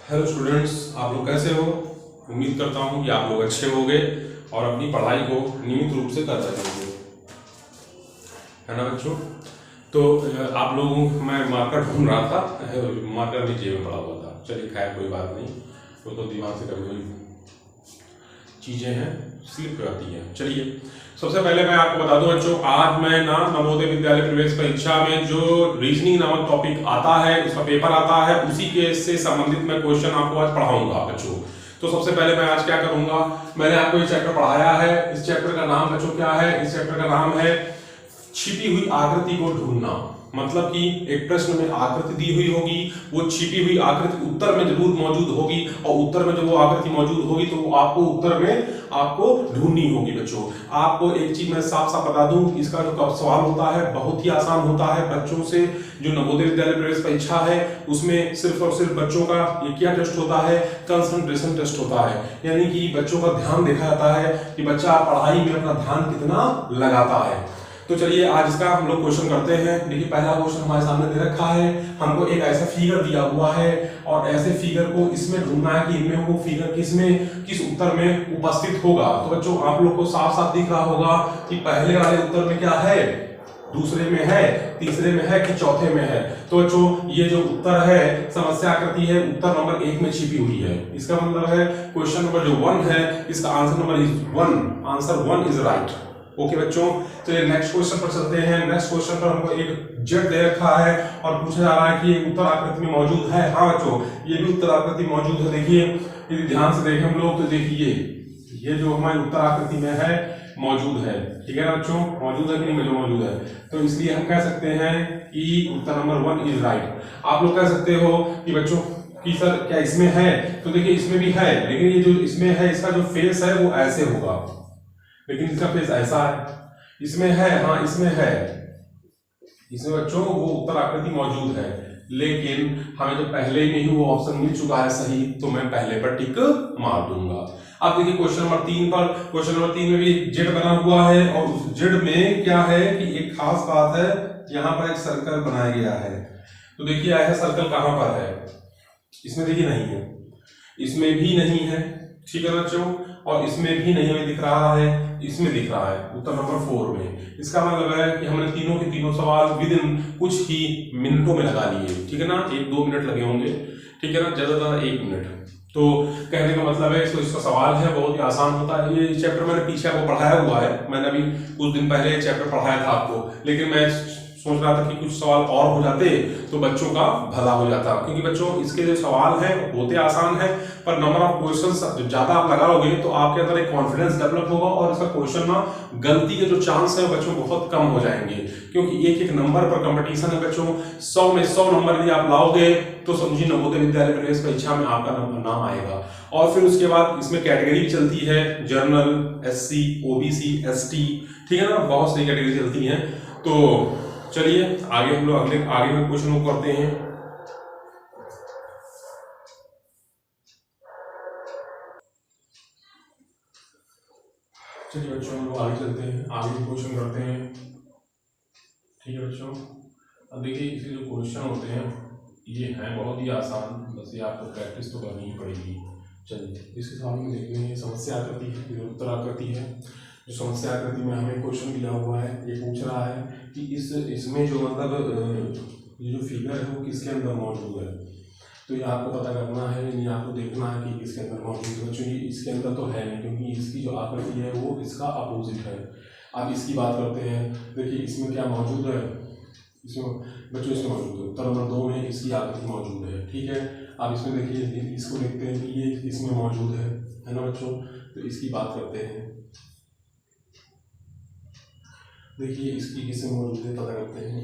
Hello students, आप लोग कैसे हो। उम्मीद करता हूँ कि आप लोग अच्छे होंगे और अपनी पढ़ाई को नियमित रूप से कर रहे होंगे, है ना बच्चों। तो आप लोगों को मैं मार्कर ढूंढ रहा था, मार्कर भी जेब में पड़ा हुआ था। चलिए खैर कोई बात नहीं, वो तो दिमाग से कभी कभी चीज़ें हैं स्लिप करती हैं। चलिए सबसे पहले मैं आपको बता दूं बच्चों, आज मैं ना नवोदय विद्यालय प्रवेश परीक्षा में जो रीजनिंग नामक टॉपिक आता है, उसका पेपर आता है, उसी के से संबंधित मैं क्वेश्चन आपको आज पढ़ाऊंगा बच्चों। तो सबसे पहले मैं आज क्या करूंगा, मैंने आपको ये चैप्टर पढ़ाया है। इस चैप्टर का नाम बच्चों क्या है? इस चैप्टर का नाम है छिपी हुई आकृति को ढूंढना। मतलब कि एक प्रश्न में आकृति दी हुई होगी, वो छिपी हुई आकृति उत्तर में जरूर मौजूद होगी, और उत्तर में जब वो आकृति मौजूद होगी तो वो आपको उत्तर में आपको ढूंढनी होगी बच्चों। आपको एक चीज मैं साफ साफ बता दूं, इसका जो सवाल होता है बहुत ही आसान होता है। बच्चों से जो नवोदय विद्यालय प्रवेश परीक्षा है उसमें सिर्फ और सिर्फ बच्चों का ये क्या टेस्ट होता है? कंसंट्रेशन टेस्ट होता है। यानी कि बच्चों का ध्यान देखा जाता है कि बच्चा पढ़ाई में अपना ध्यान कितना लगाता है। तो चलिए आज इसका हम लोग क्वेश्चन करते हैं। देखिए पहला क्वेश्चन हमारे सामने दे रखा है, हमको एक ऐसा फिगर दिया हुआ है और ऐसे फिगर को इसमें ढूंढना है कि इनमें वो फिगर किस उत्तर में उपस्थित होगा। तो बच्चों आप लोग को साफ साफ दिख रहा होगा कि पहले वाले उत्तर में क्या है, दूसरे में है, तीसरे में है कि चौथे में है। तो बच्चों ये जो उत्तर है, समस्या आकृति है, उत्तर नंबर 1 में छिपी हुई है। इसका मतलब है क्वेश्चन नंबर जो 1 है, इसका answer number is 1, answer 1 is right. Okay बच्चों, तो ये नेक्स्ट क्वेश्चन पर चलते हैं। नेक्स्ट क्वेश्चन पर हमको एक जेड दे रखा है और पूछा जा रहा है कि ये उत्तर आकृति में मौजूद है। हाँ बच्चों, ये भी उत्तर आकृति मौजूद है। देखिए यदि ध्यान से देखें हम लोग तो देखिए ये जो हमारी उत्तर आकृति में है मौजूद है। ठीक है ना बच्चों, मौजूद है कि नहीं मौजूद है। तो इसलिए हम कह सकते हैं कि उत्तर नंबर 1 इज राइट। आप लोग कह सकते हो कि बच्चों कि सर क्या इसमें है? तो देखिए इसमें भी है, लेकिन ये जो इसमें है इसका जो फेस है वो ऐसे होगा, लेकिन इसका फेस ऐसा है। इसमें है, हाँ इसमें है, इसमें बच्चों वो उत्तर आकृति मौजूद है, लेकिन हमें जब पहले में ही वो ऑप्शन मिल चुका है सही, तो मैं पहले पर टिक मार दूंगा। अब देखिए क्वेश्चन नंबर 3 पर, क्वेश्चन नंबर 3 में भी जेड बना हुआ है और उस जेड में क्या है कि एक खास बात है, यहाँ पर एक सर्कल बनाया गया है। तो देखिए ऐसा सर्कल कहां पर है? इसमें देखिए नहीं है, इसमें भी नहीं है, ठीक है बच्चों, और इसमें भी नहीं हमें दिख रहा है, इसमें दिख रहा है उत्तर नंबर 4 में। इसका मतलब है कि हमने तीनों के तीनों सवाल विद इन कुछ ही मिनटों में लगा लिए। ठीक है ना, 1-2 मिनट लगे होंगे, ठीक है ना, ज्यादा 1 मिनट। तो कहने का मतलब है इसका सवाल है बहुत ही आसान होता है। ये चैप्टर मैंने पीछे आपको पढ़ाया हुआ है, मैंने अभी कुछ दिन पहले ये चैप्टर पढ़ाया था आपको, लेकिन मैं सोच रहा था कि कुछ सवाल और हो जाते तो बच्चों का भला हो जाता, क्योंकि बच्चों इसके जो सवाल हैं होते आसान है, पर नंबर ऑफ क्वेश्चंस ज्यादा आप लगाओगे तो आपके अंदर एक कॉन्फिडेंस डेवलप होगा और इसका क्वेश्चन ना गलती के जो चांस है बच्चों बहुत कम हो जाएंगे, क्योंकि एक एक नंबर पर कंपटीशन है बच्चों। 100 में 100 नंबर यदि आप लाओगे तो समझिए नवोदय विद्यालय प्रवेश परीक्षा में आपका नाम आएगा। और फिर उसके बाद इसमें कैटेगरी भी चलती है, जर्नल, SC, OBC, ST, ठीक है ना, बहुत सारी कैटेगरी चलती है। तो चलिए आगे हम लोग आगे में क्वेश्चन को करते हैं। चलिए बच्चों हम लोग आगे चलते हैं, आगे क्वेश्चन करते हैं। ठीक है बच्चों, अब देखिए इसके जो क्वेश्चन होते हैं ये हैं बहुत ही आसान, बस ये आपको प्रैक्टिस तो करनी ही पड़ेगी। चलिए इसके सामने देखते हैं, समस्या आकृति है, ये उत्तर आकृति है। जो समस्या आकृति में हमें क्वेश्चन दिया हुआ है, ये पूछ रहा है कि इसमें जो मतलब ये जो फिगर है वो किसके अंदर मौजूद है। तो ये आपको पता करना है, यानी आपको देखना है कि किसके अंदर मौजूद है। बच्चों ये इसके अंदर तो है नहीं, क्योंकि इसकी जो आकृति है वो इसका अपोजिट है। अब इसकी बात करते हैं, देखिए इसमें क्या मौजूद है, इसमें बच्चों इसमें मौजूद है उत्तर नंबर 2 में इसकी आकृति मौजूद है। ठीक है, अब इसमें देखिए इसको देखते हैं कि ये इसमें मौजूद है ना बच्चों। तो इसकी बात करते हैं, देखिए इसकी किसमें मौजूद है पता करते हैं।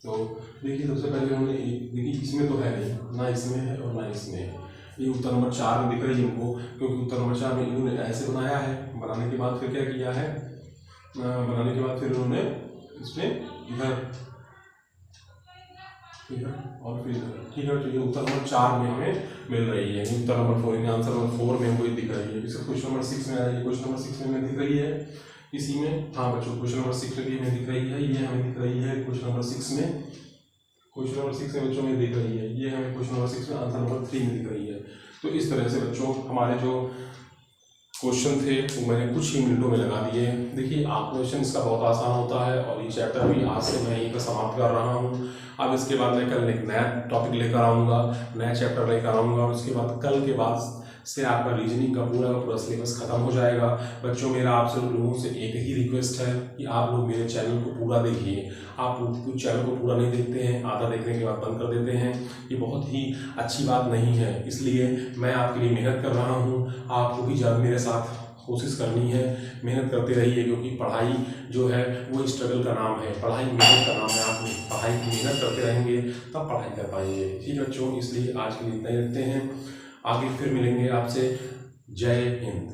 तो देखिए सबसे पहले हमने देखिए इसमें तो है नहीं, ना इसमें है और ना इसमें है। ये उत्तर नंबर 4 में दिख रही है हमको, क्योंकि उत्तर नंबर 4 में इन्होंने ऐसे बनाया है, बनाने के बाद फिर क्या किया है, बनाने के बाद फिर उन्होंने इसमें इधर, ठीक है, और फिर इधर, ठीक है। तो ये उत्तर नंबर 4 में हमें मिल रही है, उत्तर नंबर 4 आंसर नंबर 4 में हमको दिख रही है। इसका क्वेश्चन नंबर 6 में आ रही है, क्वेश्चन नंबर 6 में हमें दिख रही है इसी में। हाँ बच्चों क्वेश्चन नंबर 6 में भी हमें दिख रही है, ये हमें दिख रही है क्वेश्चन नंबर 6 में। क्वेश्चन नंबर 6 में बच्चों में दिख रही है, ये हमें क्वेश्चन नंबर 6 में आंसर नंबर 3 में दिख रही है। तो इस तरह से बच्चों हमारे जो क्वेश्चन थे वो मैंने कुछ ही मिनटों में लगा दिए। देखिए आप क्वेश्चन इसका बहुत आसान होता है और ये चैप्टर भी आज से मैं यहीं पर समाप्त कर रहा हूँ। अब इसके बाद मैं कल एक नया टॉपिक लेकर आऊँगा, नया चैप्टर लेकर आऊँगा और उसके बाद कल के बाद से आपका रीजनिंग का पूरा सिलेबस खत्म हो जाएगा। बच्चों मेरा आप सब लोगों से एक ही रिक्वेस्ट है कि आप लोग मेरे चैनल को पूरा देखिए। आप कुछ चैनल को पूरा नहीं देखते हैं, आधा देखने के बाद बंद कर देते हैं, ये बहुत ही अच्छी बात नहीं है। इसलिए मैं आपके लिए मेहनत कर रहा हूँ, आपको भी ज़्यादा मेरे साथ कोशिश करनी है, मेहनत करते रहिए क्योंकि पढ़ाई जो है वो स्ट्रगल का नाम है, पढ़ाई मेहनत का नाम है। आप पढ़ाई की मेहनत करते रहेंगे तब पढ़ाई कर पाएंगे। ठीक है बच्चों, इसलिए आज के लिए इतना ही रखते हैं, आगे फिर मिलेंगे आपसे। जय हिंद।